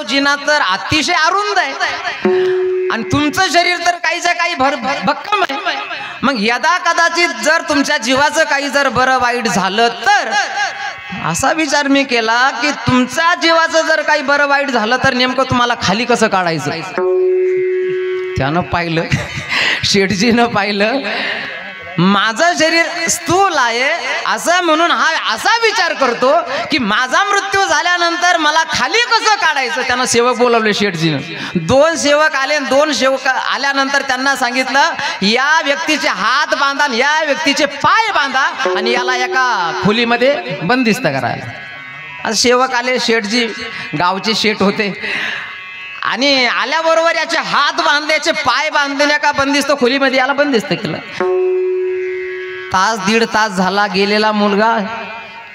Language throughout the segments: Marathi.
जिना तर अतिशय अरुंद आहे आणि तुमचं शरीर तर काहीच्या काही भक्कम आहे. मग यदा कदाचित जर तुमच्या जीवाचं काही जर बरं वाईट झालं तर असा विचार मी केला की तुमच्या जीवाचं जर काही बरं वाईट झालं तर नेमकं तुम्हाला खाली कसं काढायचं. त्यानं पाहिलं, शेठजीनं पाहिलं माझं शरीर स्थूल आहे असं म्हणून हा असा विचार करतो की माझा मृत्यू झाल्यानंतर मला खाली कसं काढायचं. त्यांना सेवक बोलवले शेठजीनं. 2 सेवक आले. 2 सेवक आल्यानंतर त्यांना सांगितलं या व्यक्तीचे हात बांधा आणि या व्यक्तीचे पाय बांधा आणि याला एका खोलीमध्ये बंदिस्त करायला. आज सेवक आले. शेठजी गावचे शेठ होते आणि आल्याबरोबर याचे हात बांधले, याचे पाय बांधले, एका बंदिस्त खोलीमध्ये याला बंदिस्त केलं. तास 1.5 तास झाला. गेलेला मुलगा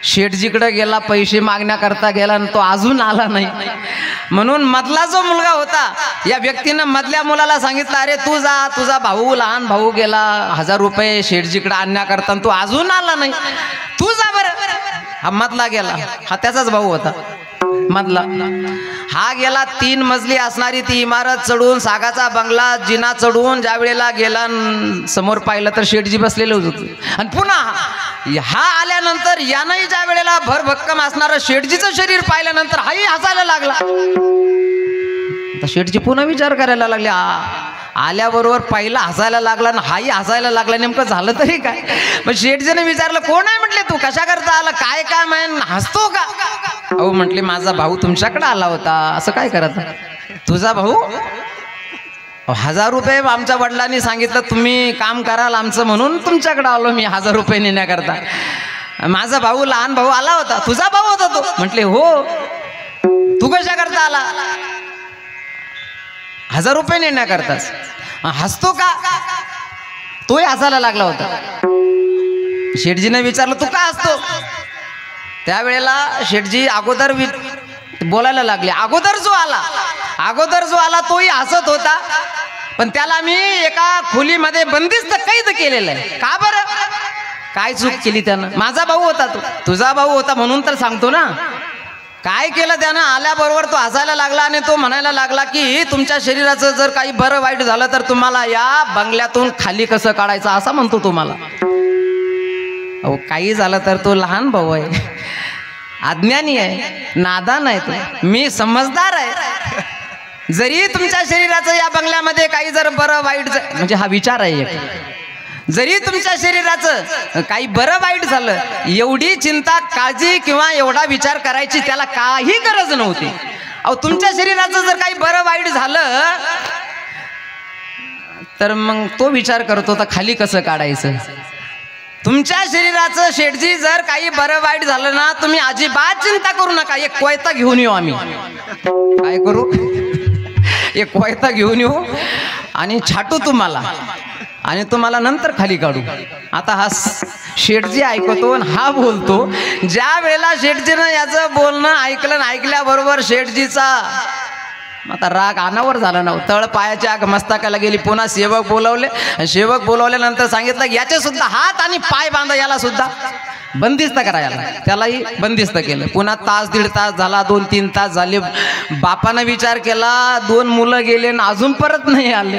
शेठजीकडे गेला, पैसे मागण्याकरता गेला आणि तो अजून आला नाही. म्हणून मधला जो मुलगा होता या व्यक्तीनं मधल्या मुलाला सांगितलं अरे तू जा, तुझा भाऊ लहान भाऊ गेला 1000 रुपये शेठजीकडे आणण्याकरता तो अजून आला नाही, तू जा बरं. हा मधला गेला. हा त्याचाच भाऊ होता मधला. हा गेला 3 मजली असणारी ती इमारत चढून, सागाचा बंगला जिना चढून ज्या वेळेला गेला समोर पाहिलं तर शेठजी बसलेले होते. आणि पुन्हा हा आल्यानंतर यानंही ज्या वेळेला भरभक्कम असणारं शेठजीचं शरीर पाहिल्यानंतर हाही हसायला लागला. तर शेठजी पुन्हा विचार करायला लागले. आल्याबरोबर पहिला हसायला लागला आणि हाही हसायला लागला, नेमकं झालं तरी काय. मग शेठजीने विचारलं कोण आहे म्हटले, तू कशा करता आला, काय काय म्हण, हसतो का. अहो म्हटले माझा भाऊ तुमच्याकडे आला होता. असं काय करत. तुझा भाऊ 1000 रुपये आमच्या वडिलांनी सांगितलं तुम्ही काम कराल आमचं म्हणून तुमच्याकडे आलो मी 1000 रुपये नेण्याकरता. माझा भाऊ लहान भाऊ आला होता. तुझा भाऊ होता तो. म्हटले हो. तू कशा करता आला. 1000 रुपये नेण्याकरताच. हसतो का. तोही हसायला लागला होता. शेठजीने विचारलं तू का हसतो. त्यावेळेला शेठजी अगोदर बोलायला लागले. अगोदर जो आला तोही हसत होता, पण त्याला मी एका खोलीमध्ये बंदिस्त कैद केलेलं आहे. का बरं. काय चूक केली त्यानं. माझा भाऊ होता तो. तुझा भाऊ होता म्हणून तर सांगतो ना. काय केलं त्यानं. आल्याबरोबर तो हसायला लागला आणि तो म्हणायला लागला की तुमच्या शरीराचं जर काही बरं वाईट झालं तर तुम्हाला या बंगल्यातून खाली कसं काढायचं असा म्हणतो तुम्हाला. अहो काही झालं तर तो लहान भाऊ आहे, अज्ञानी आहे, नादान आहे तो. मी समजदार आहे. जरी तुमच्या शरीराचं या बंगल्यामध्ये काही जर बरं वाईट म्हणजे हा विचार आहे. जरी तुमच्या शरीराचं काही बरं वाईट झालं एवढी चिंता काळजी किंवा एवढा विचार करायची त्याला काही गरज नव्हती. अहो तुमच्या शरीराचं जर काही बरं वाईट झालं तर मग तो विचार करतो तर खाली कसं काढायचं. तुमच्या शरीराचं शेठजी जर काही बरं वाईट झालं ना तुम्ही अजिबात चिंता करू नका. एक कोयता घेऊन येऊ आम्ही. काय करू. एक कोयता घेऊन येऊ आणि छाटू तुम्हाला आणि तुम्हाला नंतर खाली काढू. आता हा शेठजी ऐकतो आणि हा बोलतो. ज्या वेळेला शेठजीनं याचं बोलणं ऐकलं आणि ऐकल्याबरोबर शेठजीचा आता राग अनावर झाला ना. तळ पायाच्या मस्तकाला गेली. पुन्हा सेवक बोलवले. सेवक बोलवल्यानंतर सांगितलं याचे सुद्धा हात आणि पाय बांधा, याला सुद्धा बंदिस्त करायला. त्यालाही बंदिस्त केलं. पुन्हा तास 1.5 तास झाला. 2-3 तास झाले. बापानं विचार केला 2 मुलं गेले आणि अजून परत नाही आले.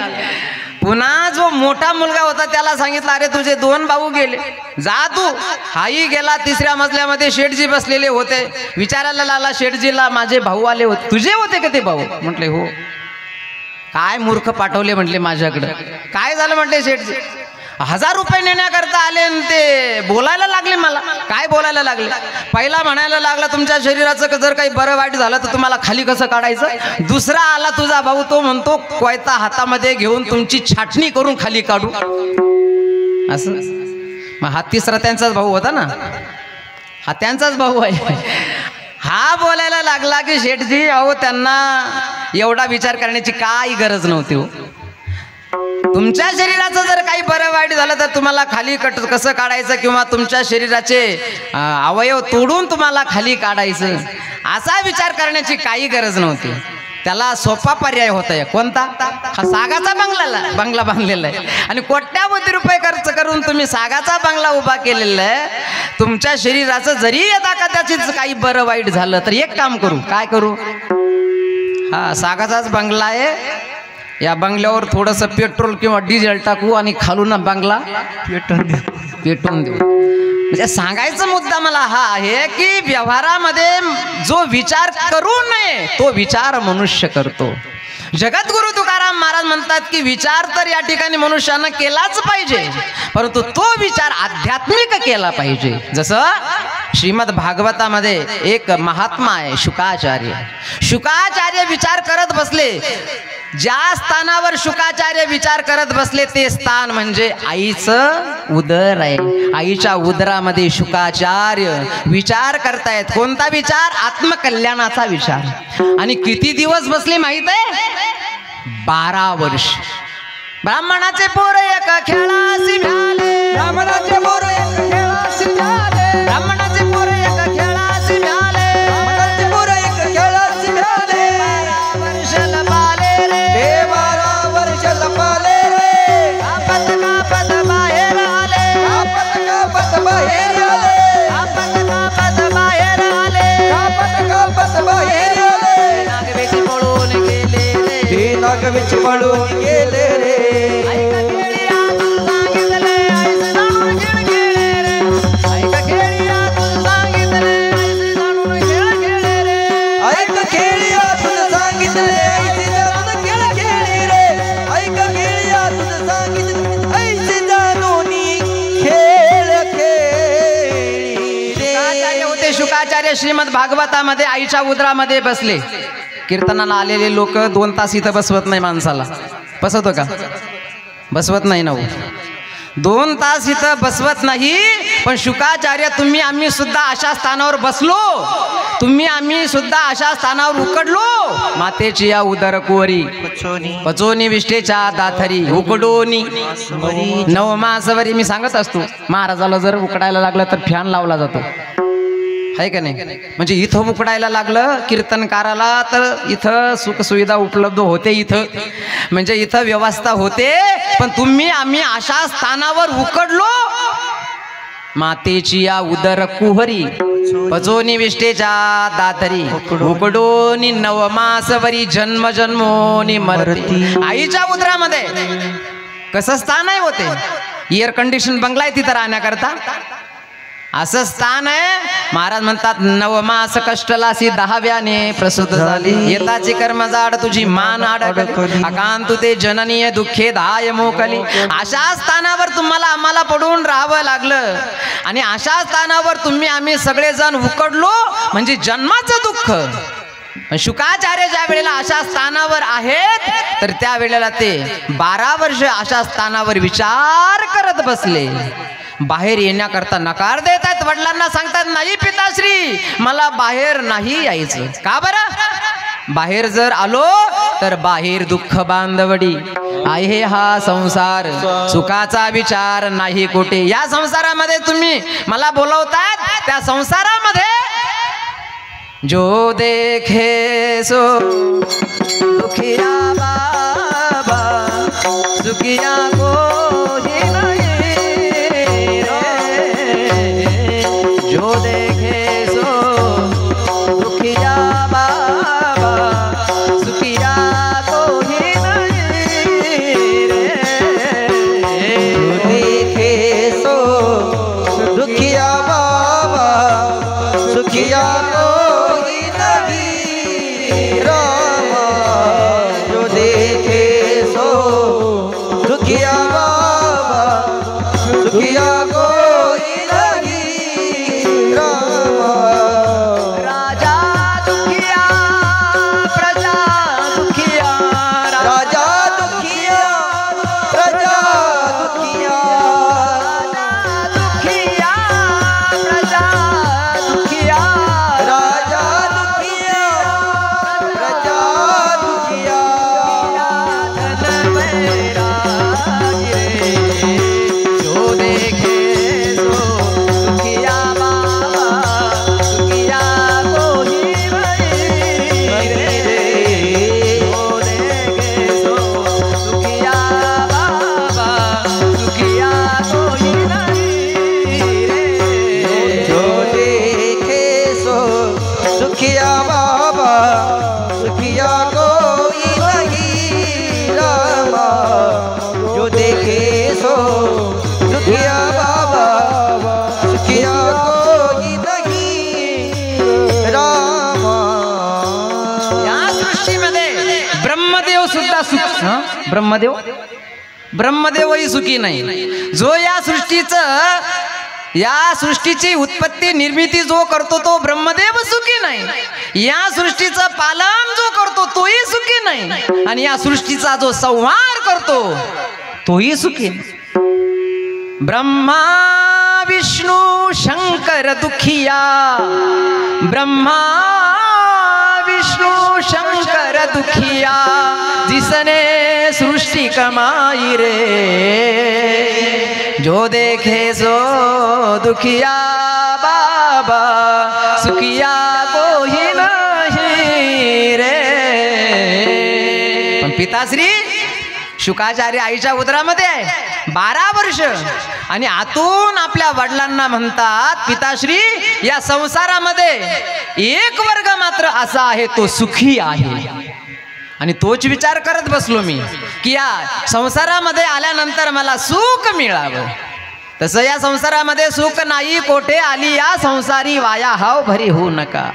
पुन्हा जो मोठा मुलगा होता त्याला सांगितलं अरे तुझे 2 भाऊ गेले, जा तू. हाही गेला. 3ऱ्या मजल्यामध्ये शेठजी बसलेले होते. विचारायला लागला शेठजीला माझे भाऊ आले होते. तुझे होते का ते भाऊ. म्हटले हो. काय मूर्ख पाठवले म्हटले माझ्याकडे. काय झालं म्हटले शेठजी. 1000 रुपये नेण्याकरता आले आणि ते बोलायला लागले मला. काय बोलायला लागले. पहिला म्हणायला लागला तुमच्या शरीराचं जर काही बरं वाईट झालं तर तुम्हाला खाली कसं काढायचं. दुसरा आला तुझा भाऊ, तो म्हणतो कोयता हातामध्ये घेऊन तुमची छाटणी करून खाली काढू. असं मग हा 3रा त्यांचाच भाऊ होता ना. हा त्यांचाच भाऊ आहे. हा बोलायला लागला की शेठजी अहो त्यांना एवढा विचार करण्याची काही गरज नव्हती हो. तुमच्या शरीराचं जर काही बरं वाईट झालं तर तुम्हाला खाली कसं काढायचं किंवा तुमच्या शरीराचे अवयव तोडून तुम्हाला खाली काढायचं असा विचार करण्याची काही गरज नव्हती. त्याला सोपा पर्याय होता. कोणता. हा सागाचा बंगला बांधलेला आहे आणि कोट्यावधी रुपये खर्च करून तुम्ही सागाचा बंगला उभा केलेला आहे. तुमच्या शरीराचं जरी यदा कदाचित काही बरं वाईट झालं तर एक काम करू. काय करू. हा सागाचाच बंगला आहे. या बंगल्यावर थोडंसं पेट्रोल किंवा डिझेल टाकू आणि खालून बंगला पेटून देऊ. म्हणजे सांगायचा मुद्दा मला हा आहे की व्यवहारामध्ये जो विचार करू नये तो विचार मनुष्य करतो. जगद्गुरु तुकाराम महाराज म्हणतात की विचार तर या ठिकाणी मनुष्यानं केलाच पाहिजे, परंतु तो विचार आध्यात्मिक केला पाहिजे. जसं श्रीमद भागवतामध्ये एक महात्मा आहे शुकाचार्य. शुकाचार्य विचार करत बसले. ज्या स्थानावर शुकाचार्य विचार करत बसले ते स्थान म्हणजे आईचं उदर आहे. आईच्या उदरामध्ये शुकाचार्य विचार करतायत. कोणता विचार? आत्मकल्याणाचा विचार. आणि किती दिवस बसले माहित आहे? 12 वर्ष. ब्राह्मणाचे पोर एक खेळासी भ्याले, ब्राह्मणाचे पोर एक खेळासी भ्याले, ब्राह्मणाचे पोर एक खेळासी भ्याले, ब्राह्मणाचे पोर एक खेळासी भ्याले. 12 वर्ष लपाले रे, 12 वर्ष लपाले रे. कापत कापत बाहेर आले, कापत कापत बाहेर आले, कापत कापत बाहेर आले, कापत कापत बाहेर आले. नागवेची पळून गेले रे, ते नागवेची पळून गेले रे. शुकाचार्य श्रीमद भागवतामध्ये आईच्या उदरामध्ये बसले. कीर्तनाला आलेले लोक 2 तास इथं बसवत नाही माणसाला. बसवतो का? बसवत नाही ना. 2 तास इथं बसवत नाही. पण शुकाचार्य तुम्ही आम्ही सुद्धा अशा स्थानावर बसलो, तुम्ही आम्ही सुद्धा अशा स्थानावर उकडलो. मातेची या उदर कुवरी पचोनी विष्ठेच्या दाथरी उकडोनी नवमासवरी. मी सांगत असतो महाराजाला जर उकडायला लागलं तर फॅन लावला जातो, आहे का नाही? म्हणजे इथं उकडायला लागलं कीर्तनकाराला तर इथं सुखसुविधा उपलब्ध होते. इथं म्हणजे इथं व्यवस्था होते. पण तुम्ही आम्ही अशा स्थानावर उकडलो. मातेची या उदर कुहरी पचोनी विष्ठेच्या दातरी उकडोनी नवमासवरी जन्म जन्मोनी मरती. आईच्या उदरामध्ये कसं स्थान आहे होते? एअर कंडिशन बंगला आहे तिथं राहण्याकरता. असं स्थान आहे. महाराज म्हणतात 9 मास कष्टलासी 10व्याने प्रसूत झाली. येताची कर्मजाड तुझी मान अडकली, अकांतु ते जननीय दुःखे धाय मोकली. अशा स्थानावर तुम्हाला आम्हाला पडून राहावं लागलं आणि अशा स्थानावर तुम्ही आम्ही सगळेजण उकडलो म्हणजे जन्माचं दुःख. शुकाचार्य ज्या वेळेला अशा स्थानावर आहेत तर त्या वेळेला ते 12 वर्ष अशा स्थानावर विचार करत बसले. बाहेर येण्याकरता नकार देत आहेत. वडिलांना सांगतात नाही पिताश्री मला बाहेर नाही यायचं. का बरं? बाहेर जर आलो तर बाहेर दुःख बांधवडी आहे. हा संसार सुखाचा विचार नाही कुठे. या संसारामध्ये तुम्ही मला बोलवतात, त्या संसारामध्ये जो देखे सो दुखिया बाबा सुखिया कोई नहीं रे. जो देखे सो दुखिया बाबा सुखिया कोई नहीं रे. जो देखे सो दुखिया बाबा सुखिया सुखिया बाबा सुखिया को ब्रह्मदेव सुद्धा सुख ब्रह्मदेवही सुखी नाही. जो या सृष्टीची उत्पत्ती निर्मिती जो करतो तो ब्रह्मदेव सुखी नाही. या सृष्टीचं पालन जो करतो तोही सुखी नाही. आणि या सृष्टीचा जो संहार करतो तोही सुखी नाही. ब्रह्मा विष्णू शंकर दुखिया, ब्रह्मा विष्णु शंकर दुखिया, जिसने सृष्टि कमाई रे, जो देखे सो दुखिया बाबा, सुखिया कोही नाही रे. पण पिताश्री शुकाचार्य आईच्या उदरामध्ये आहे 12 वर्ष आणि आतून आपल्या वडिलांना म्हणतात, पिताश्री या संसारामध्ये एक वर्ग मात्र असा आहे तो सुखी आहे. आणि तोच विचार करत बसलो मी की या संसारामध्ये आल्यानंतर मला सुख मिळावं. तसं या संसारामध्ये सुख नाही, कोठे आली या संसारी वाया हाव भरी होऊ नका.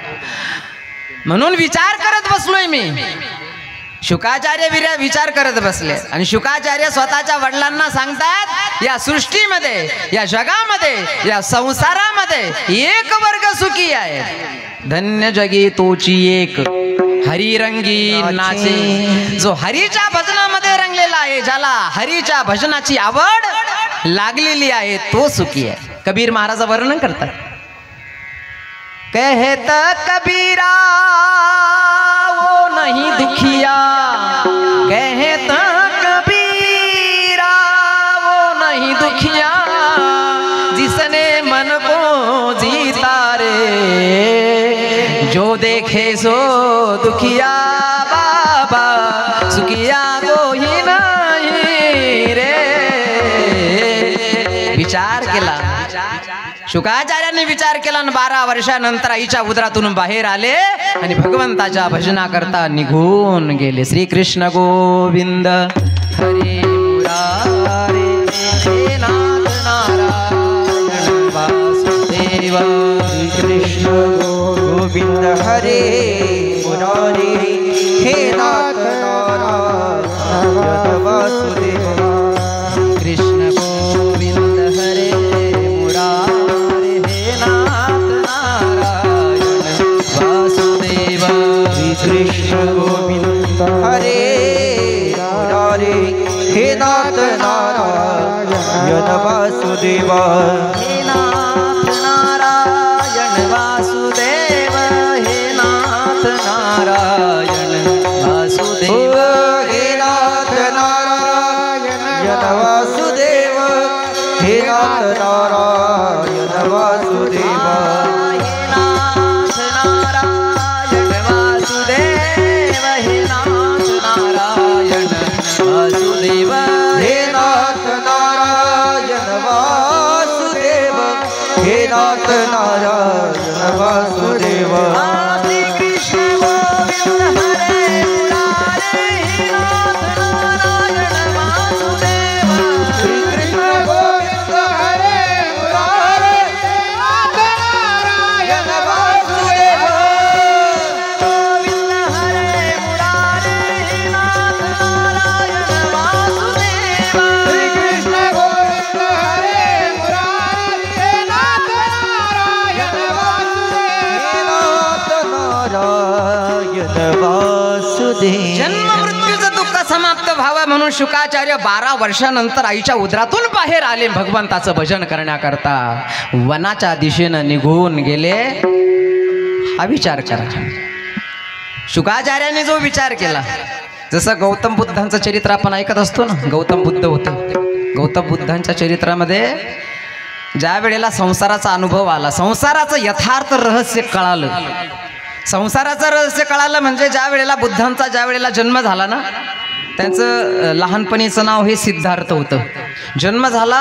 म्हणून विचार करत बसलोय मी. शुकाचार्य विचार करत बसले आणि शुकाचार्य स्वतःच्या वडिलांना सांगतात, या सृष्टीमध्ये, या जगामध्ये, या संसारामध्ये एक वर्ग सुखी आहे. धन्य जगी तोची एक हरिरंगी नाचे. जो हरीच्या भजनामध्ये रंगलेला आहे, ज्याला हरीच्या भजनाची आवड लागलेली आहे, तो सुखी आहे. कबीर महाराज वर्णन करतात, कहत कबीरा वो नहीं दुखिया, कहत कबीरा वो नहीं दुखिया, जिसने मन को जीता रे, जो देखे सो दुखिया बाबा, सुखिया कोही नाही रे. विचार केला शुकाचार्यांनी, विचार केला आणि 12 वर्षानंतर आईच्या उदरातून बाहेर आले आणि भगवंताच्या भजनाकरता निघून गेले. श्रीकृष्ण गोविंद हरे मुरारे, हे नाथ नारायण वासुदेव. श्रीकृष्ण गोविंद हरे मुरारे, हे नाथ नारायण वासुदेव. कृष्ण गोविंद हरे मुरारे, हे नाथ नारायण वासुदेव. कृष्ण गोविंद हरे मुरारे, हे नाथ नारायण वासुदेव. हे नाथ नारायण वासुदेव, हे नाथ नारायण वासुदेव. हे नाथ नारायण वासुदेव, हे नाथ नारायण वासुदेव. हे नाथ नारायण वासुदेव, हे नाथ नारायण वासुदेव. हे नाथ नारायण वासुदेव, हे नाथ नारायण वासुदेव. श्री कृष्ण गोविंद हरे मुरारे, हे नाथ नारायण वासुदेव. श्री कृष्ण गोविंद हरे मुरारे, हे नाथ नारायण वासुदेव. गोविंद हरे मुरारे, हे नाथ नारायण वासुदेव. श्री कृष्ण गोविंद हरे मुरारे, हे नाथ नारायण वासुदेव. हे नाथ नारायण वासुदेव. जन्म मृत्यूचं दुःख समाप्त व्हावं म्हणून शुकाचार्य 12 वर्षानंतर आईच्या उदरातून बाहेर आले. भगवंताचं भजन करण्याकरता वनाच्या दिशेनं निघून गेले. हा विचार करा. शुकाचार्याने जो विचार केला, जसं गौतम बुद्धांचं चरित्र आपण ऐकत असतो ना, गौतम बुद्ध होते. गौतम बुद्धांच्या चरित्रामध्ये ज्या वेळेला संसाराचा अनुभव आला, संसाराचं यथार्थ रहस्य कळालं. संसाराचं रहस्य कळालं म्हणजे ज्या वेळेला बुद्धांचा ज्या वेळेला जन्म झाला ना, त्यांचं लहानपणीचं नाव हे सिद्धार्थ होतं. जन्म झाला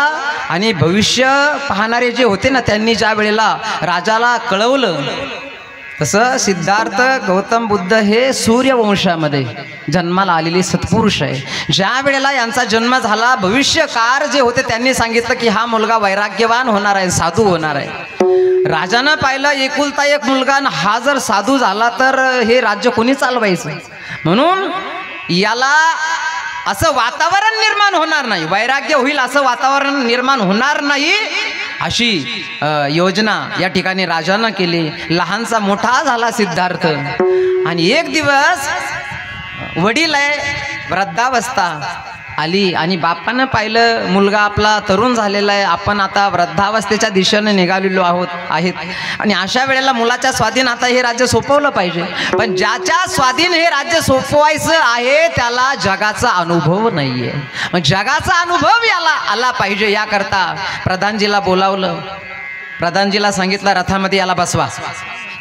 आणि भविष्य पाहणारे जे होते ना, त्यांनी ज्या वेळेला राजाला कळवलं, तसं सिद्धार्थ गौतम बुद्ध हे सूर्यवंशामध्ये जन्माला आलेले सत्पुरुष आहे. ज्या वेळेला यांचा जन्म झाला, भविष्यकार जे होते त्यांनी सांगितलं की हा मुलगा वैराग्यवान होणार आहे, साधू होणार आहे. राजानं पाहिलं एकुलता एक मुलगा, हा जर साधू झाला तर हे राज्य कोणी चालवायचं. म्हणून याला असं वातावरण निर्माण होणार नाही, वैराग्य होईल असं वातावरण निर्माण होणार नाही, अशी योजना या ठिकाणी राजानं केली. लहानचा मोठा झाला सिद्धार्थ. आणि एक दिवस वडील आहे, वृद्धावस्था आली आणि बापानं पाहिलं मुलगा आपला तरुण झालेला आहे, आपण आता वृद्धावस्थेच्या दिशेने निघालेलो आहेत आणि अशा वेळेला मुलाच्या स्वाधीन आता हे राज्य सोपवलं पाहिजे. पण ज्याच्या स्वाधीन हे राज्य सोपवायचं आहे त्याला जगाचा अनुभव नाहीये. मग जगाचा अनुभव याला आला पाहिजे, याकरता प्रधानजीला बोलावलं. प्रधानजीला सांगितलं रथामध्ये याला बसवा,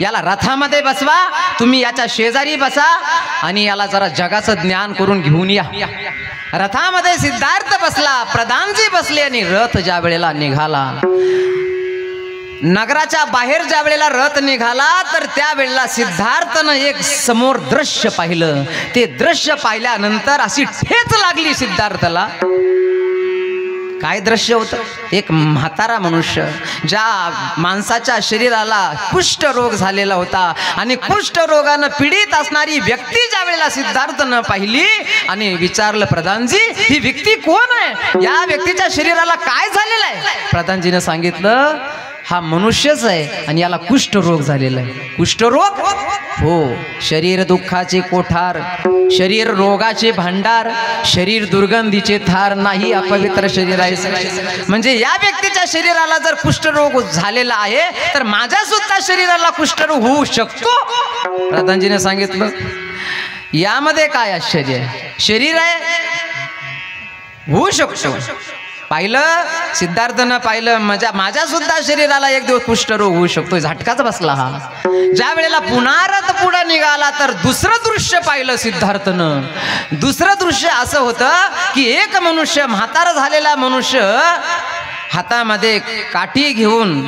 याला रथामध्ये बसवा, तुम्ही याच्या शेजारी बसा आणि याला जरा जगाचं ज्ञान करून घेऊन या. रथामध्ये सिद्धार्थ बसला, प्रधानजी बसले आणि रथ ज्या वेळेला निघाला, नगराच्या बाहेर ज्या वेळेला रथ निघाला तर त्यावेळेला सिद्धार्थनं एक समोर दृश्य पाहिलं. ते दृश्य पाहिल्यानंतर अशी ठेच लागली सिद्धार्थला. काय दृश्य होतं? एक म्हातारा मनुष्य, ज्या माणसाच्या शरीराला कुष्ठरोग झालेला होता आणि कुष्ठरोगानं पीडित असणारी व्यक्ती ज्या वेळेला सिद्धार्थनं पाहिली आणि विचारलं, प्रधानजी ही व्यक्ती कोण आहे, या व्यक्तीच्या शरीराला काय झालेलं आहे? प्रधानजीनं सांगितलं, हा मनुष्यच आहे आणि याला कुष्ठरोग झालेला आहे. कुष्ठरोग? हो. शरीर दुःखाचे कोठार, शरीर रोगाचे भांडार, शरीर दुर्गंधीचे थार, नाही अपवित्र शरीर आहे. म्हणजे या व्यक्तीच्या शरीराला जर कुष्ठरोग झालेला आहे तर माझ्या सुद्धा शरीराला कुष्ठरोग होऊ शकतो. प्रधानजीने सांगितलं, यामध्ये काय आश्चर्य आहे, शरीर आहे, होऊ शकतो. पाहिलं सिद्धार्थनं, पाहिलं माझ्या सुद्धा शरीराला एक दिवस कुष्ठरोग होऊ शकतो. झटकाच बसला हा. ज्या वेळेला पुन्हा रथ पुढे निघाला तर दुसरं दृश्य पाहिलं सिद्धार्थनं. दुसरं दृश्य असं होतं की एक मनुष्य, म्हातारा झालेला मनुष्य, हातामध्ये काठी घेऊन,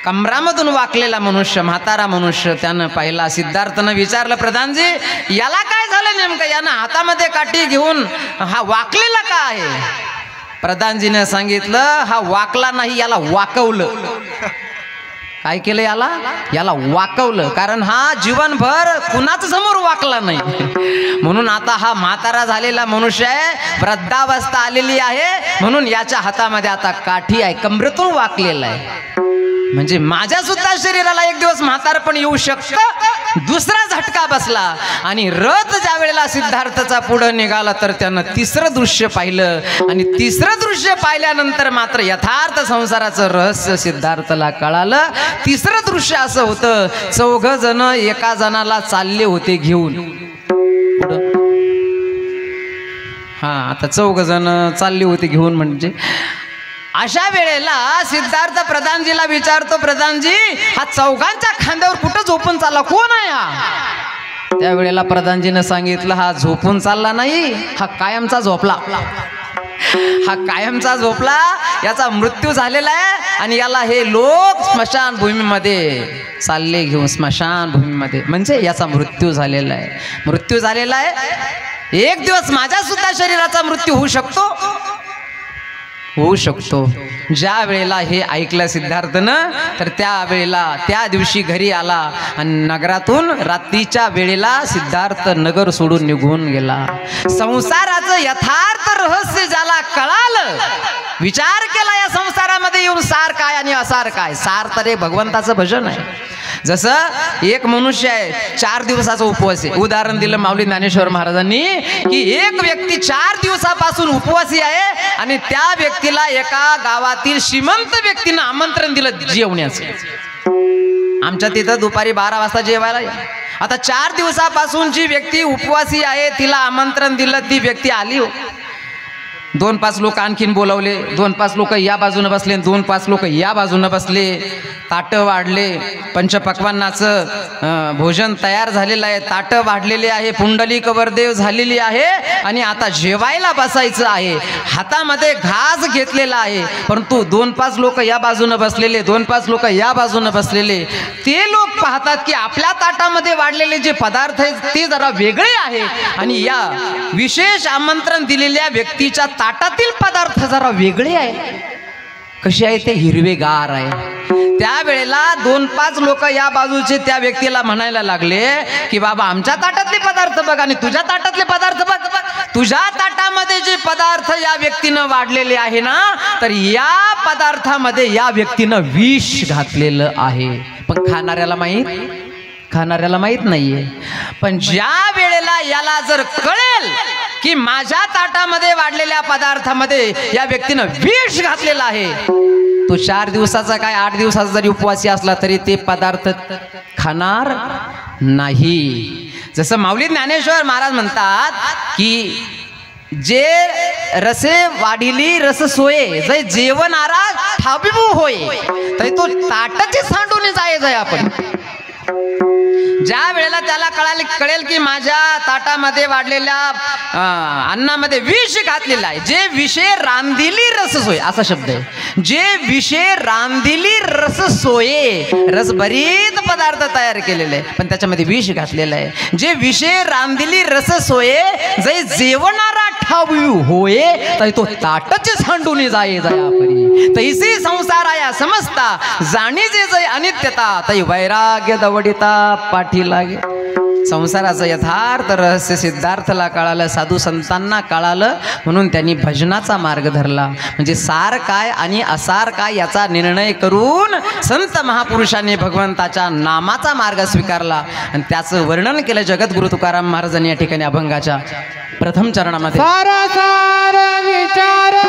कमरामधून वाकलेला मनुष्य, म्हातारा मनुष्य त्यानं पाहिला. सिद्धार्थनं विचारलं, प्रधानजी याला काय झालं नेमकं, यानं हातामध्ये काठी घेऊन हा वाकलेला का आहे? प्रधानजीने सांगितलं, हा वाकला नाही, याला वाकवलं. काय केलं? याला वाकवलं. कारण हा जीवनभर कुणाच समोर वाकला नाही, म्हणून आता हा म्हातारा झालेला मनुष्य आहे, वृद्धावस्था आलेली आहे, म्हणून याच्या हातामध्ये आता काठी आहे, कमरेतून वाकलेला आहे. म्हणजे माझ्या सुद्धा शरीराला एक दिवस म्हातारपण येऊ शकतं. दुसरा झटका बसला आणि रथ ज्या वेळेला सिद्धार्थाचा पुढे निघाला तर त्यानं तिसरं दृश्य पाहिलं आणि तिसरं दृश्य पाहिल्यानंतर मात्र यथार्थ संसाराचं रहस्य सिद्धार्थाला कळालं. तिसरं दृश्य असं होतं, 4 जण एका जणाला चालले होते घेऊन. आता 4 जण चालले होते घेऊन. म्हणजे अशा वेळेला सिद्धार्थ प्रधानजीला विचारतो, प्रधानजी हा 4घांच्या खांद्यावर कुठं झोपून चालला, कोण आहे हा? त्यावेळेला प्रधानजीनं सांगितलं, हा झोपून चालला नाही, हा कायमचा झोपला. हा कायमचा झोपला, याचा मृत्यू झालेला आहे आणि याला हे लोक स्मशान भूमीमध्ये चालले घेऊन, स्मशान भूमीमध्ये. म्हणजे याचा मृत्यू झालेला आहे. मृत्यू झालेला आहे. एक दिवस माझ्या सुद्धा शरीराचा मृत्यू होऊ शकतो. ज्या वेळेला हे ऐकलं सिद्धार्थनं तर त्या दिवशी घरी आला आणि नगरातून रात्रीच्या वेळेला सिद्धार्थ नगर सोडून निघून गेला. संसाराचं यथार्थ रहस्य ज्याला कळालं, विचार केला या संसारामध्ये येऊन सार काय आणि असार काय. सार तर एक भगवंताचं भजन आहे. जसं एक मनुष्य आहे, 4 दिवसाचा उपवास आहे. उदाहरण दिलं माऊली ज्ञानेश्वर महाराजांनी की एक व्यक्ती 4 दिवसापासून उपवासी आहे आणि त्या व्यक्तीला एका गावातील श्रीमंत व्यक्तीनं आमंत्रण दिलं जेवण्याचं. आमच्या तिथं दुपारी 12 वाजता जेवायला या. आता 4 दिवसापासून जी व्यक्ती उपवासी आहे तिला आमंत्रण दिलं, ती व्यक्ती आली. 2-5 लोक आणखीन बोलवले. 2-5 लोक या बाजूने बसले, 2-5 लोक या बाजूने बसले. ताटं वाढले, पंचपक्वान्नाचं भोजन तयार झालेलं आहे, ताटं वाढलेले आहे, पुंडलिक वरदेव झालेली आहे आणि आता जेवायला बसायचं आहे. हातामध्ये घास घेतलेला आहे, परंतु 2-5 लोक या बाजूने बसलेले, 2-5 लोक या बाजूने बसलेले. ते लोक पाहतात की आपल्या ताटामध्ये वाढलेले जे पदार्थ आहेत ते जरा वेगळे आहे आणि या विशेष आमंत्रण दिलेल्या व्यक्तीच्या ताटातील पदार्थ जरा वेगळे आहे. कशी आहे ते हिरवेगार आहे. त्यावेळेला 2-5 लोक या बाजूचे त्या व्यक्तीला म्हणायला लागले की बाबा आमच्या ताटातले पदार्थ बघ आणि तुझ्या ताटातले पदार्थ बघ. तुझ्या ताटामध्ये जे पदार्थ या व्यक्तीनं वाढलेले आहे ना, तर या पदार्थामध्ये या व्यक्तीनं विष घातलेलं आहे. पण खाणाऱ्याला माहित नाहीये. पण ज्या वेळेला याला जर कळेल की माझ्या ताटामध्ये वाढलेल्या पदार्थामध्ये या व्यक्तीनं विष घातलेलं आहे, तो 4 दिवसाचा काय 8 दिवसाचा जरी उपवासी असला तरी ते पदार्थ खाणार नाही. जसं माऊली ज्ञानेश्वर महाराज म्हणतात की जे रसे वाढिली रस सोये जय जेवणारा ठाबिबू होय, तरी तो ताटाची सांडून जाय आपण. ज्या वेळेला त्याला कळेल की माझ्या ताटामध्ये वाढलेल्या अन्नामध्ये विष घातलेला आहे, जे विषे रांधिली रस सोय असा शब्द आहे. जे विषे रांधिली रस सोये, रस भरीत पदार्थ तयार केलेले आहे पण त्याच्यामध्ये विष घातलेलं आहे. जे विषे रांधिली रस सोये जै जेवणारा ठावू होये, तरी तो ताटच सांडून जाय परी. तैसी संसार आया समजता जाणी जे जय अनित्यता, तै वैराग्य दवडिता पाठी लागे. संसाराचं यथार्थ रहस्य सिद्धार्थला कळालं, साधू संतांना कळालं, म्हणून त्यांनी भजनाचा मार्ग धरला. म्हणजे सार काय आणि असार काय याचा निर्णय करून संत महापुरुषांनी भगवंताच्या नामाचा मार्ग स्वीकारला आणि त्याचं वर्णन केलं जगद्गुरु तुकाराम महाराजांनी या ठिकाणी अभंगाच्या प्रथम चरणामध्ये. सार सार विचार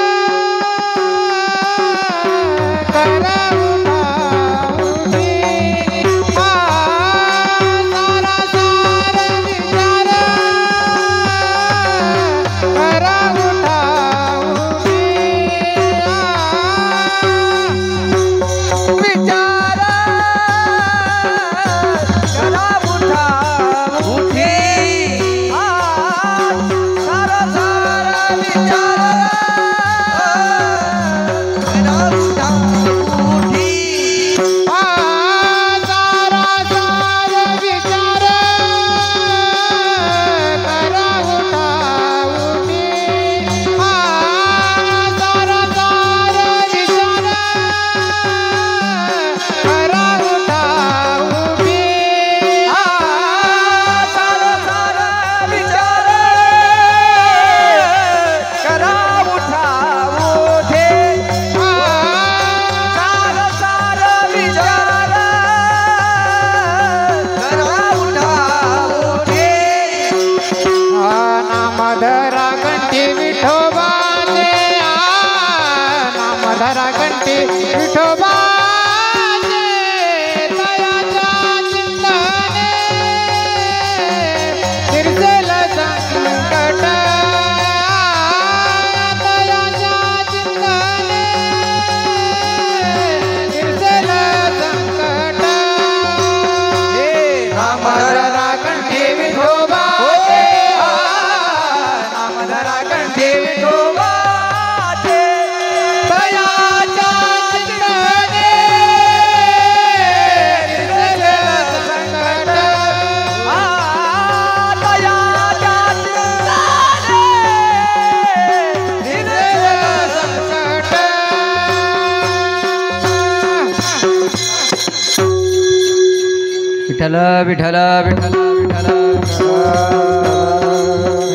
विठ्ठल विठ्ठल विठ्ठल विठ्ठल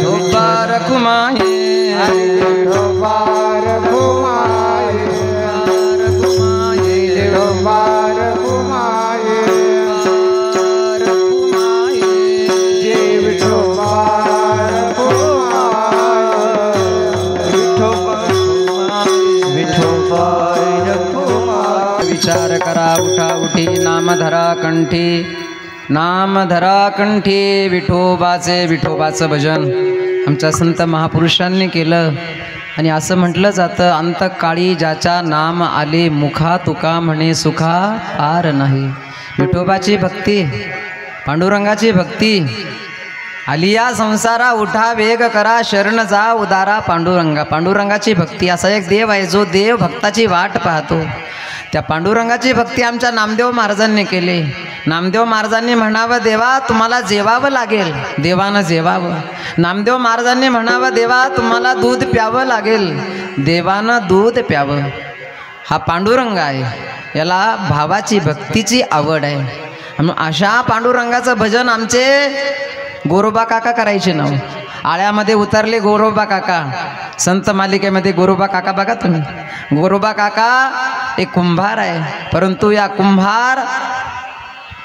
ढोबार कुमाये ढोबार कुमाये ढोबार कुमाये जीव ढोबार कुमाये विठोबार कुमाये. विचार करा उठा उठी नाम धरा कंठी, नाम धरा कंठी. विठोबाचं भजन आमच्या संत महापुरुषांनी केलं आणि असं म्हटलं जातं, अंतकाळी ज्याच्या नाम आले मुखा तुका म्हणे सुखा आर नाही. विठोबाची भक्ती, पांडुरंगाची भक्ती आली या संसारा, उठा वेग करा शरण जा उदारा पांडुरंगा. पांडुरंगाची भक्ती असा एक देव आहे जो देव भक्ताची वाट पाहतो. त्या पांडुरंगाची भक्ती आमच्या नामदेव महाराजांनी केली. नामदेव महाराजांनी म्हणावं देवा तुम्हाला जेवावं लागेल, देवानं जेवावं. नामदेव महाराजांनी म्हणावं देवा तुम्हाला दूध प्यावं लागेल, देवानं दूध प्यावं. हा पांडुरंग आहे, याला भावाची भक्तीची आवड आहे. आणि अशा पांडुरंगाचं भजन आमचे गोरोबा काका करायचे ना. आळ्यामध्ये उतरले गोरोबा काका, संत मालिकेमध्ये गोरोबा काका बघा तुम्ही. गोरोबा काका एक कुंभार आहे, परंतु या कुंभार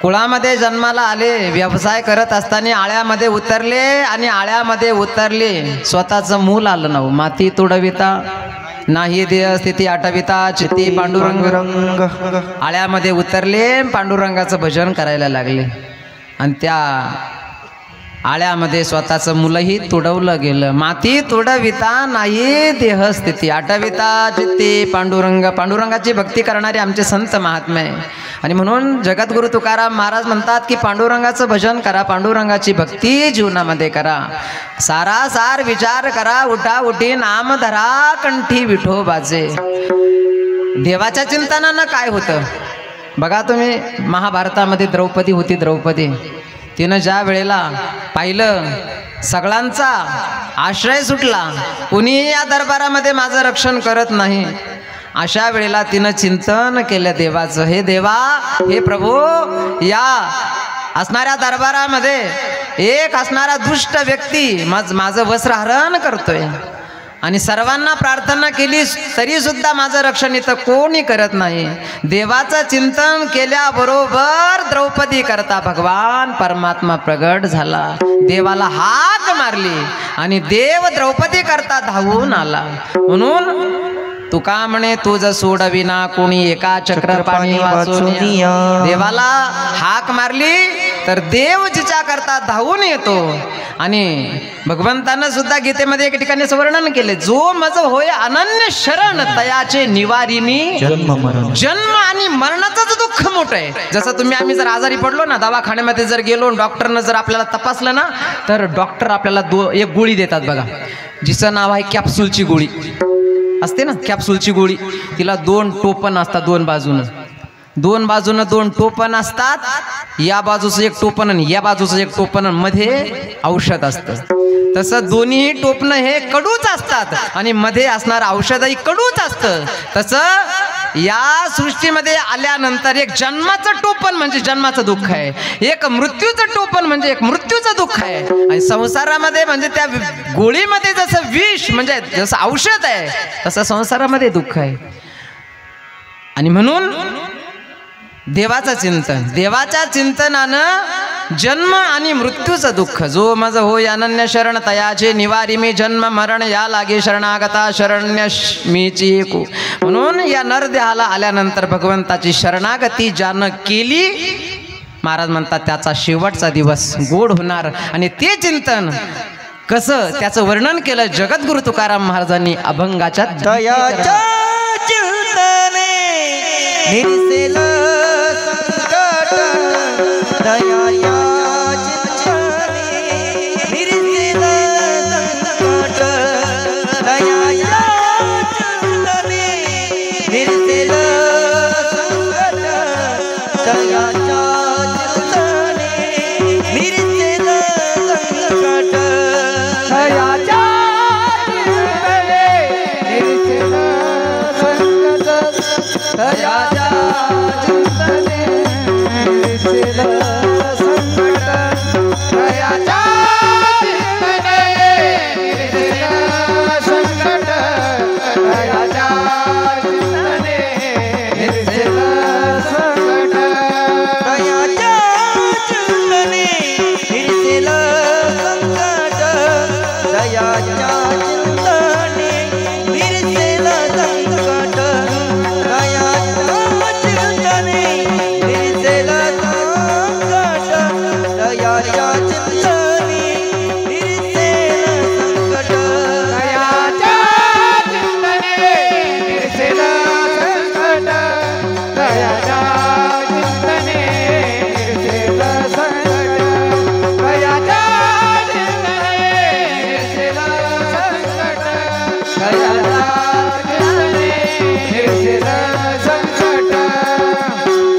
कुळामध्ये जन्माला आले. व्यवसाय करत असताना आळ्यामध्ये उतरले आणि आळ्यामध्ये उतरले स्वतःचं मूल आलं ना. माती तुडविता नाही देह स्थिती आठविता चित्ती पांडुरंग. आळ्यामध्ये उतरले, पांडुरंगाचं भजन करायला लागले आणि त्या आळ्यामध्ये स्वतःचं मुलंही तुडवलं गेलं. माती तुडविता नाही देह स्थिती आठविता चित्ती पांडुरंग. पांडुरंगाची भक्ती करणारे आमचे संत महात्मे आहे. आणि म्हणून जगद्गुरु तुकाराम महाराज म्हणतात की पांडुरंगाचं भजन करा, पांडुरंगाची भक्ती जीवनामध्ये करा. सारासार विचार करा, उठा उठी नाम धरा, कंठी विठोबाचे. देवाच्या चिंतनानं काय होतं बघा तुम्ही. महाभारतामध्ये द्रौपदी होती. द्रौपदी तिनं ज्या वेळेला पाहिलं सगळ्यांचा आश्रय सुटला, कुणीही या दरबारामध्ये माझं रक्षण करत नाही, अशा वेळेला तिनं चिंतन केलं देवाचं. हे देवा, हे प्रभू, या असणाऱ्या दरबारामध्ये एक असणारा दुष्ट व्यक्ती माझं वस्त्रहरण करतोय आणि सर्वांना प्रार्थना केली तरी सुद्धा माझं रक्षण इथं कोणी करत नाही. देवाचं चिंतन केल्याबरोबर द्रौपदी करता भगवान परमात्मा प्रगट झाला. देवाला हाक मारली आणि देव द्रौपदी करता धावून आला. म्हणून तुका म्हणे तुझ सोडविना कोणी एका चक्रपाणी वाचोनिया. देवाला हाक मारली तर देव जिच्या करता धावून येतो. आणि भगवंतानं सुद्धा गीतेमध्ये एक ठिकाणी वर्णन केले, जो मज होय अनन्य शरण तयाचे निवारिणी जन्म आणि मरणाचंच दुःख मोठं आहे. जसं तुम्ही आम्ही जर आजारी पडलो ना, दवाखान्यामध्ये जर गेलो, डॉक्टरनं जर आपल्याला तपासलं ना, तर डॉक्टर आपल्याला एक गोळी देतात बघा, जिचं नाव आहे कॅप्सूलची गोळी असते ना. कॅप्सूलची गोळी, तिला 2 टोपण असतात, दोन बाजूनं 2 टोपण असतात. या बाजूचं एक टोपण आणि या बाजूचं एक टोपण, मध्ये औषध असतं. तसं दोन्ही टोपणं हे कडूच असतात आणि मध्ये असणारं औषधही कडूच असतं. तसं या सृष्टीमध्ये आल्यानंतर एक जन्माचं टोपण म्हणजे जन्माचं दुःख आहे, एक मृत्यूचं टोपण म्हणजे एक मृत्यूचं दुःख आहे. आणि संसारामध्ये म्हणजे त्या गोळीमध्ये जसं विष म्हणजे जसं औषध आहे, तसं संसारामध्ये दुःख आहे. आणि म्हणून देवाचं चिंतन, देवाच्या चिंतनानं जन्म आणि मृत्यूचं दुःख. जो मज होय अनन्य शरण तयाचे निवारी मी जन्म मरण या लागे शरणागता शरण्य मीची एकू. म्हणून या नरदेहाला आल्यानंतर भगवंताची शरणागती ज्यानं केली, महाराज म्हणतात त्याचा शेवटचा दिवस गोड होणार. आणि ते चिंतन कसं त्याचं वर्णन केलं जगद्गुरु तुकाराम महाराजांनी अभंगाच्या दयाच्या चिंतने निरसेल संकट. दयाच्या चिंतने निरसेल संकट. दयाच्या चिंतने निरसेल संकट. दयाच्या चिंतने निरसेल संकट. दयाच्या दयाच्या चिंतने निरसेल संकट. दयाच्या चिंतने निरसेल संकट. दयाच्या चिंतने निरसेल संकट. दयाच्या चिंतने निरसेल संकट. दयाच्या चिंतने निरसेल संकट. दयाच्या चिंतने निरसेल संकट. दयाच्या चिंतने निरसेल संकट. दयाच्या चिंतने निरसेल संकट. दयाच्या चिंतने निरसेल संकट. दयाच्या चिंतने निरसेल संकट.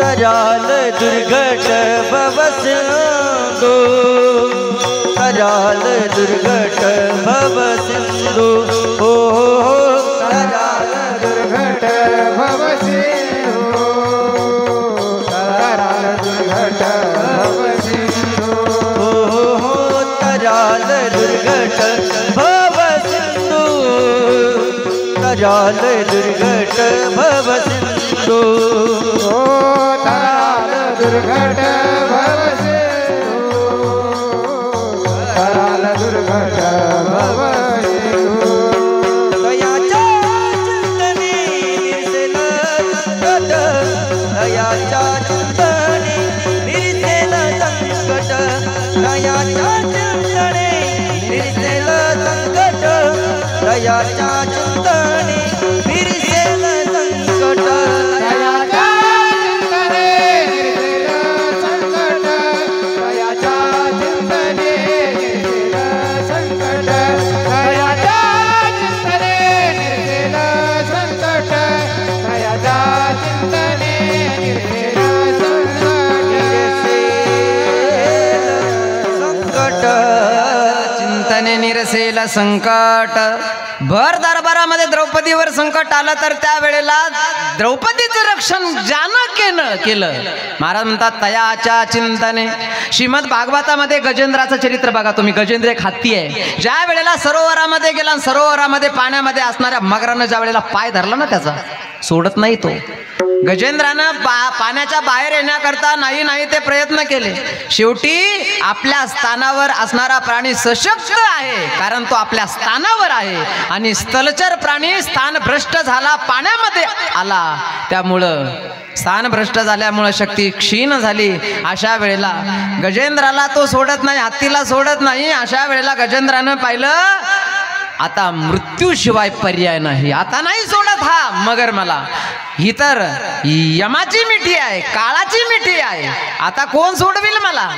तराल दुर्घट भवसिंधु. तराल दुर्घट भवसिंधु. हो तराल दुर्घट भव दुर्घट भव सिंधू तराल दुर्घट भव सिंधू ओ तराल दुर्घट भव सिंधू तराल दुर्घट भव सिंधू दयाच्या चिंतने निरसेल संकट दयाच्या चिंतने निरसेल संकट दयाच्या चिंतने निरसेल संकट दयाच्या चिंतने निरसेल संकट दयाच्या चिंतने निर्सेल संकट दयाच्या चिंतने निर्सेल संकट दयाच्या चिंतने निर्सेल संकट दयाच्या चिंतने निर्सेल संकट चिंतने निरसेल संकट. भर दरबारामध्ये द्रौपदीवर संकट आलं तर त्यावेळेला द्रौपदीचं रक्षण ज्यानं केलं महाराज म्हणतात तयाच्या चिंतने. श्रीमद भागवतामध्ये गजेंद्राचं चरित्र बघा तुम्ही. गजेंद्र एक हत्ती आहे. ज्या वेळेला सरोवरामध्ये गेला आणि सरोवरामध्ये पाण्यामध्ये असणाऱ्या मगरानं ज्या वेळेला पाय धरला ना त्याचा सोडत नाही तो. गजेंद्रानं पाण्याच्या बाहेर येण्याकरता नाही ते प्रयत्न केले. शेवटी आपल्या स्थानावर असणारा प्राणी सशक्त आहे कारण तो आपल्या स्थानावर आहे आणि स्थलचर प्राणी स्थान भ्रष्ट झाला पाण्यामध्ये आला त्यामुळं स्थान भ्रष्ट झाल्यामुळं शक्ती क्षीण झाली. अशा वेळेला गजेंद्राला तो सोडत नाही हत्तीला सोडत नाही. अशा वेळेला गजेंद्रानं पाहिलं आता मृत्यूशिवाय पर्याय नाही. आता नाही सोडत हा मगर मला. ही तर यमाची मिठी आहे काळाची मिठी आहे. आता कोण सोडविल मला.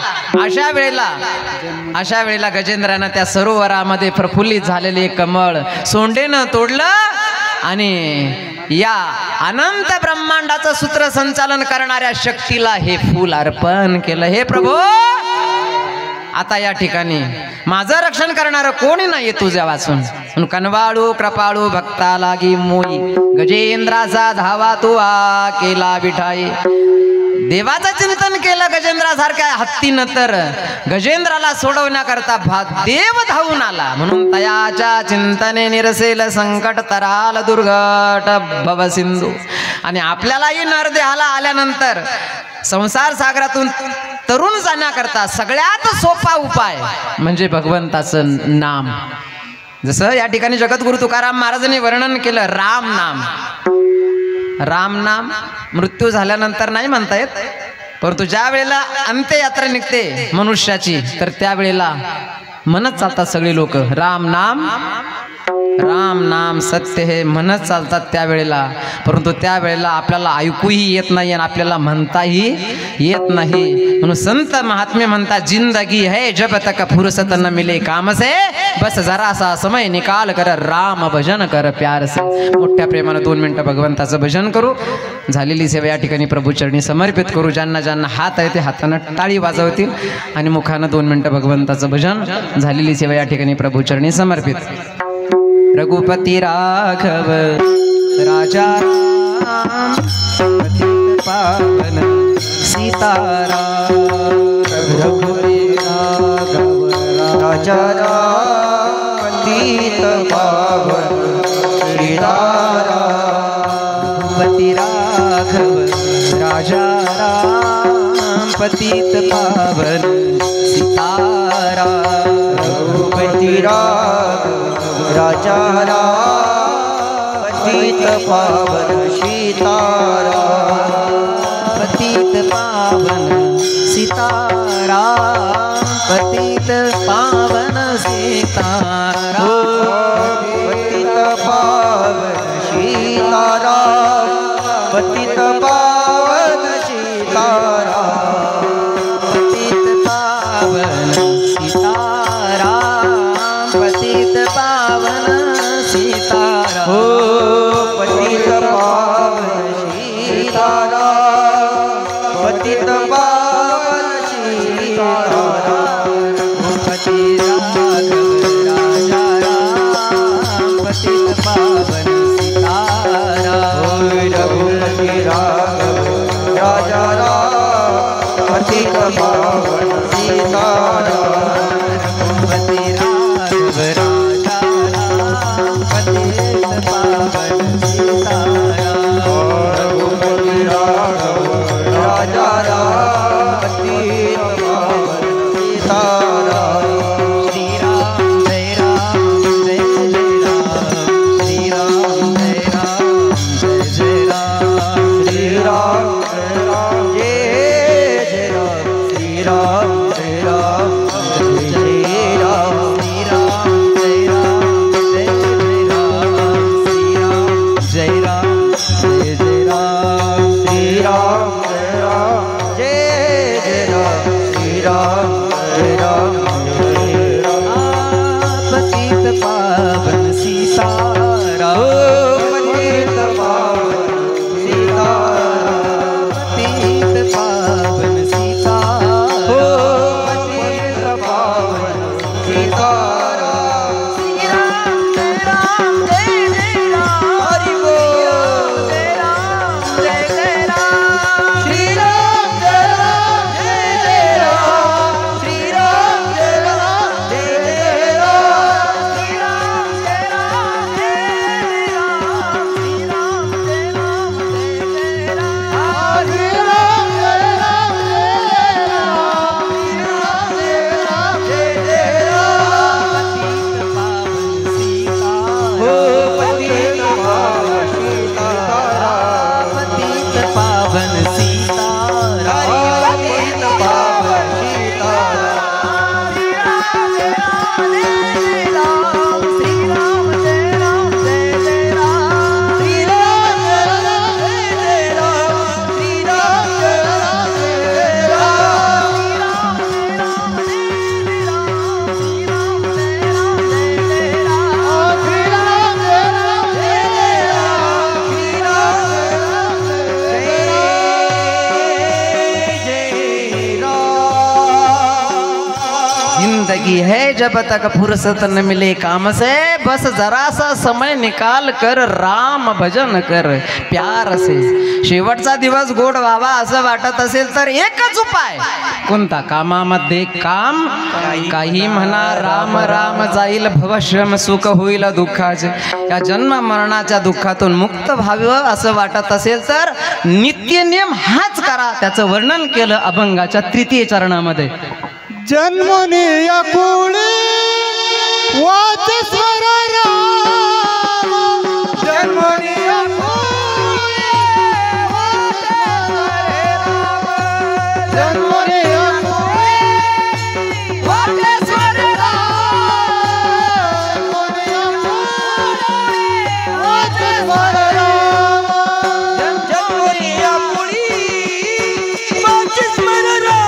अशा वेळेला गजेंद्रानं त्या सरोवरामध्ये प्रफुल्लित झालेले कमळ सोंडेनं तोडलं आणि या अनंत ब्रह्मांडाचं सूत्रसंचालन करणाऱ्या शक्तीला हे फूल अर्पण केलं. हे प्रभू आता या ठिकाणी माझं रक्षण करणारं कोणी नाही तुझ्या वाचून. कनवाळू कृपाळू भक्ता लागी मोई गजेंद्राचा धावा तू आ केला विठाई. देवाचं चिंतन केलं गजेंद्रासारख्या हत्तीनं तर गजेंद्राला सोडवण्याकरता देव धावून आला. म्हणून तयाच्या चिंतने निरसेल संकट तराल दुर्घट भव सिंधू. आणि आपल्यालाही नरदेहाला आल्यानंतर संसार सागरातून तरुण जाण्याकरता सगळ्यात सोपा उपाय म्हणजे भगवंताचं नाम. जसं या ठिकाणी जगद्गुरु तुकाराम महाराजांनी वर्णन केलं राम नाम. राम नाम मृत्यू झाल्यानंतर नाही म्हणता येत परंतु ज्या वेळेला अंत्ययात्रा निघते मनुष्याची तर त्यावेळेला म्हणत चालतात सगळे लोक राम नाम सत्य हे म्हणत चालतात त्यावेळेला. परंतु त्यावेळेला आपल्याला ऐकूही येत नाही आणि आपल्याला म्हणताही येत नाही. म्हणून संत महात्मे म्हणतात जिंदगी है जब तक फुर्सत न मिले काम से बस जरा सा समय निकाल कर राम भजन कर प्यार से. मोठ्या प्रेमानं 2 मिनिटं भगवंताचं भजन करू. झालेली सेवा या ठिकाणी प्रभूचरणी समर्पित करू. ज्यांना ज्यांना हात आहे ते हातानं टाळी वाजवतील आणि मुखानं 2 मिनिटं भगवंताचं भजन. झालेली सेवा या ठिकाणी प्रभूचरणी समर्पित. रघुपती राघव राजा राम पतित पावन सीताराम. रघुपती राघव राजा राम पतित पावन सीताराम. रघुपती राघव राजा राम पतित पावन सीताराम. रघुपती राघव राजा राम पतित पावन सीताराम. पतित पावन सीताराम पतित पावन सीताराम. पतित पावन सीताराम पतित पावन सीताराम. पतित पावन सीताराम पतित पावन सीताराम. हो पतित पावन सीताराम पतित पावन सीताराम. पति राघव राजा राम पतित पावन सीताराम. रघुपति राघव राजा राम पतित पावन सीताराम. रघुपति राघव जिंदगी है जब तक फुर्सत न मिले काम से, बस जरा सा समय निकाल कर राम भजन कर प्यार से. शेवटचा दिवस गोड व्हावा असं वाटत असेल तर एकच उपाय. कोणता? कामामध्ये काम. काही म्हणा राम राम, जाईल भवश्रम सुख होईल दुःखाचे. या जन्म मरणाच्या दुःखातून मुक्त व्हावं असं वाटत असेल तर नित्य नियम हाच करा. त्याचं वर्णन केलं अभंगाच्या 3य चरणामध्ये. जन्मने या कुळी वाच स्वर राम, जन्मने या कुळी वाच स्वर राम, जन्मने या कुळी वाच स्वर राम, जन्मने या कुळी वाच स्वर राम, जन्मोनी या कुळी वाच स्वर राम.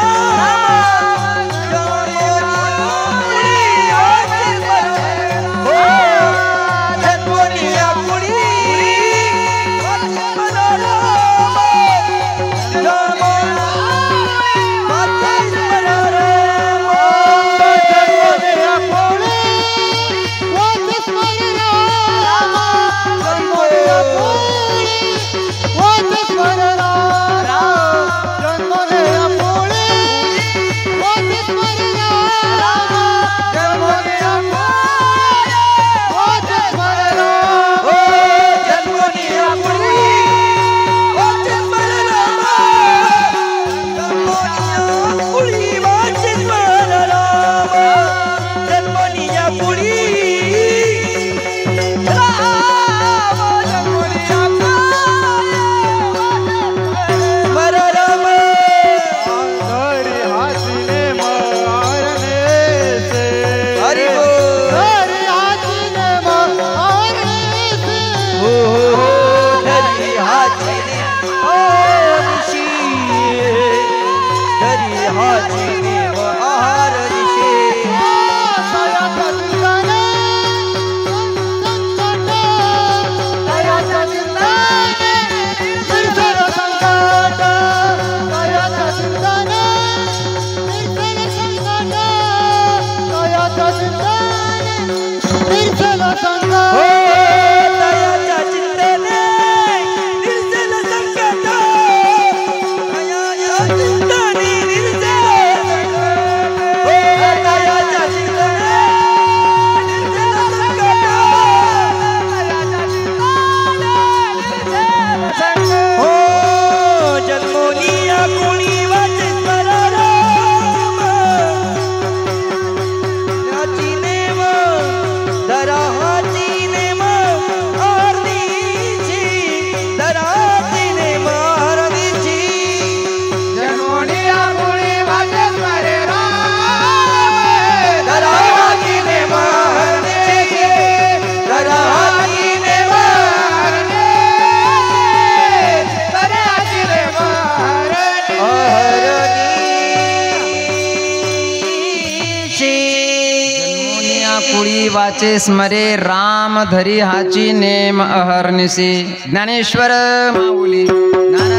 कुळी वाचे स्मरे राम धरी हाची नेम अहर्निशी. ज्ञानेश्वर माऊली ज्ञान